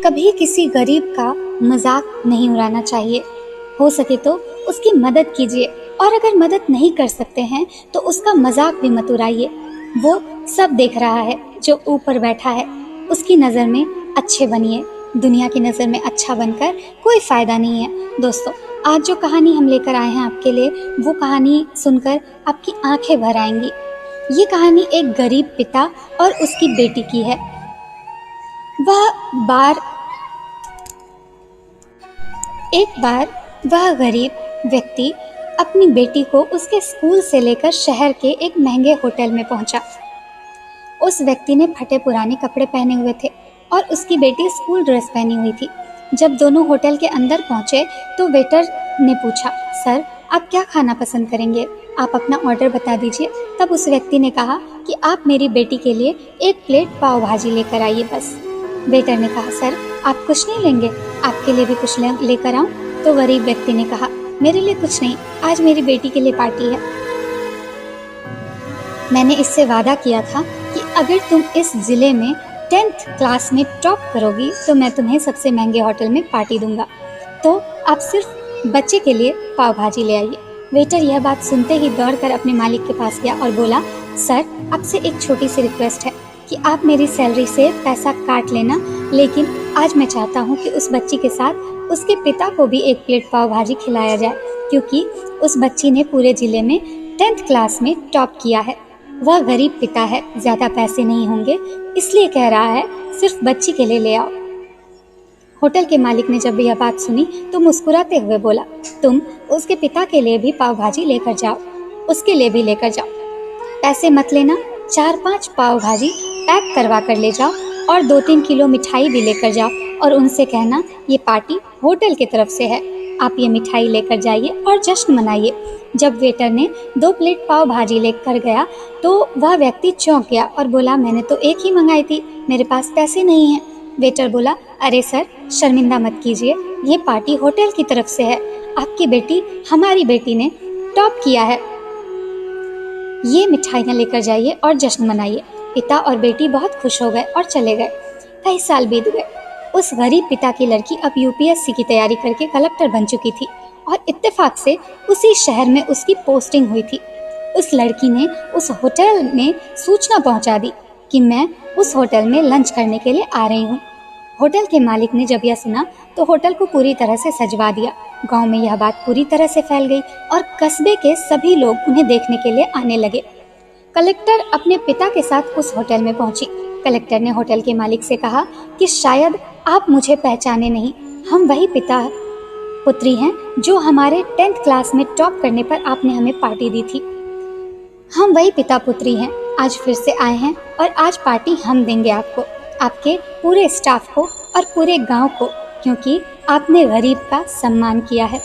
कभी किसी गरीब का मजाक नहीं उड़ाना चाहिए। हो सके तो उसकी मदद कीजिए, और अगर मदद नहीं कर सकते हैं तो उसका मजाक भी मत उड़ाइए। वो सब देख रहा है जो ऊपर बैठा है। उसकी नज़र में अच्छे बनिए। दुनिया की नज़र में अच्छा बनकर कोई फ़ायदा नहीं है। दोस्तों, आज जो कहानी हम लेकर आए हैं आपके लिए, वो कहानी सुनकर आपकी आंखें भर आएंगी। ये कहानी एक गरीब पिता और उसकी बेटी की है। वह बार एक बार वह गरीब व्यक्ति अपनी बेटी को उसके स्कूल से लेकर शहर के एक महंगे होटल में पहुंचा। उस व्यक्ति ने फटे पुराने कपड़े पहने हुए थे और उसकी बेटी स्कूल ड्रेस पहनी हुई थी। जब दोनों होटल के अंदर पहुंचे तो वेटर ने पूछा, सर, आप क्या खाना पसंद करेंगे? आप अपना ऑर्डर बता दीजिए। तब उस व्यक्ति ने कहा कि आप मेरी बेटी के लिए एक प्लेट पाव भाजी लेकर आइए बस। वेटर ने कहा, सर, आप कुछ नहीं लेंगे? आपके लिए भी कुछ लेकर आऊं? तो गरीब व्यक्ति ने कहा, मेरे लिए कुछ नहीं, आज मेरी बेटी के लिए पार्टी है। मैंने इससे वादा किया था कि अगर तुम इस जिले में 10th क्लास में टॉप करोगी तो मैं तुम्हें सबसे महंगे होटल में पार्टी दूंगा। तो आप सिर्फ बच्चे के लिए पाव भाजी ले आइए। वेटर यह बात सुनते ही दौड़कर अपने मालिक के पास गया और बोला, सर, आपसे एक छोटी सी रिक्वेस्ट है कि आप मेरी सैलरी से पैसा काट लेना, लेकिन आज मैं चाहता हूँ कि उस बच्ची के साथ उसके पिता को भी एक प्लेट पाव भाजी खिलाया जाए, क्योंकि उस बच्ची ने पूरे जिले में 10th क्लास में टॉप किया है। वह गरीब पिता है, ज़्यादा पैसे नहीं होंगे, इसलिए कह रहा है सिर्फ बच्ची के लिए ले आओ। होटल के मालिक ने जब यह बात सुनी तो मुस्कुराते हुए बोला, तुम उसके पिता के लिए भी पाव भाजी लेकर जाओ, उसके लिए भी लेकर जाओ। पैसे मत लेना, 4-5 पाव भाजी पैक करवा कर ले जाओ और 2-3 किलो मिठाई भी लेकर जाओ और उनसे कहना ये पार्टी होटल की तरफ से है, आप ये मिठाई लेकर जाइए और जश्न मनाइए। जब वेटर ने 2 प्लेट पाव भाजी लेकर गया तो वह व्यक्ति चौंक गया और बोला, मैंने तो एक ही मंगाई थी, मेरे पास पैसे नहीं हैं। वेटर बोला, अरे सर, शर्मिंदा मत कीजिए, ये पार्टी होटल की तरफ से है, आपकी बेटी हमारी बेटी ने टॉप किया है, ये मिठाइयाँ लेकर जाइए और जश्न मनाइए। पिता और बेटी बहुत खुश हो गए और चले गए। कई साल बीत गए। उस गरीब पिता की लड़की अब यूपीएससी की तैयारी करके कलेक्टर बन चुकी थी और इत्तेफाक से उसी शहर में उसकी पोस्टिंग हुई थी। उस लड़की ने उस होटल में सूचना पहुंचा दी कि मैं उस होटल में लंच करने के लिए आ रही हूँ। होटल के मालिक ने जब यह सुना तो होटल को पूरी तरह से सजवा दिया। गांव में यह बात पूरी तरह से फैल गई और कस्बे के सभी लोग उन्हें देखने के लिए आने लगे। कलेक्टर अपने पिता के साथ उस होटल में पहुंची। कलेक्टर ने होटल के मालिक से कहा कि शायद आप मुझे पहचाने नहीं, हम वही पिता पुत्री हैं जो हमारे 10th क्लास में टॉप करने पर आपने हमें पार्टी दी थी। हम वही पिता पुत्री हैं, आज फिर से आए हैं और आज पार्टी हम देंगे आपको, आपके पूरे स्टाफ को और पूरे गांव को, क्योंकि आपने गरीब का सम्मान किया है।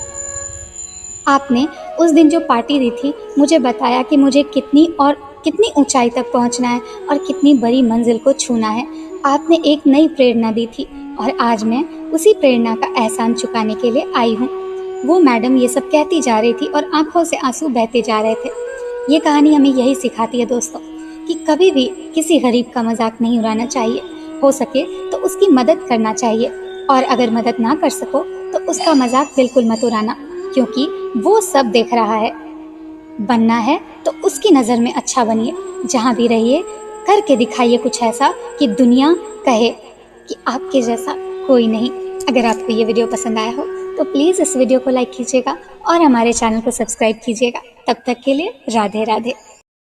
आपने उस दिन जो पार्टी दी थी मुझे बताया कि मुझे कितनी ऊंचाई तक पहुंचना है और कितनी बड़ी मंजिल को छूना है। आपने एक नई प्रेरणा दी थी और आज मैं उसी प्रेरणा का एहसान चुकाने के लिए आई हूँ। वो मैडम ये सब कहती जा रही थी और आंखों से आंसू बहते जा रहे थे। ये कहानी हमें यही सिखाती है दोस्तों कि कभी भी किसी गरीब का मजाक नहीं उड़ाना चाहिए। हो सके तो उसकी मदद करना चाहिए, और अगर मदद ना कर सको तो उसका मजाक बिल्कुल मत उड़ाना, क्योंकि वो सब देख रहा है। बनना है तो उसकी नज़र में अच्छा बनिए। जहाँ भी रहिए करके दिखाइए कुछ ऐसा कि दुनिया कहे कि आपके जैसा कोई नहीं। अगर आपको ये वीडियो पसंद आया हो तो प्लीज़ इस वीडियो को लाइक कीजिएगा और हमारे चैनल को सब्सक्राइब कीजिएगा। तब तक के लिए राधे राधे।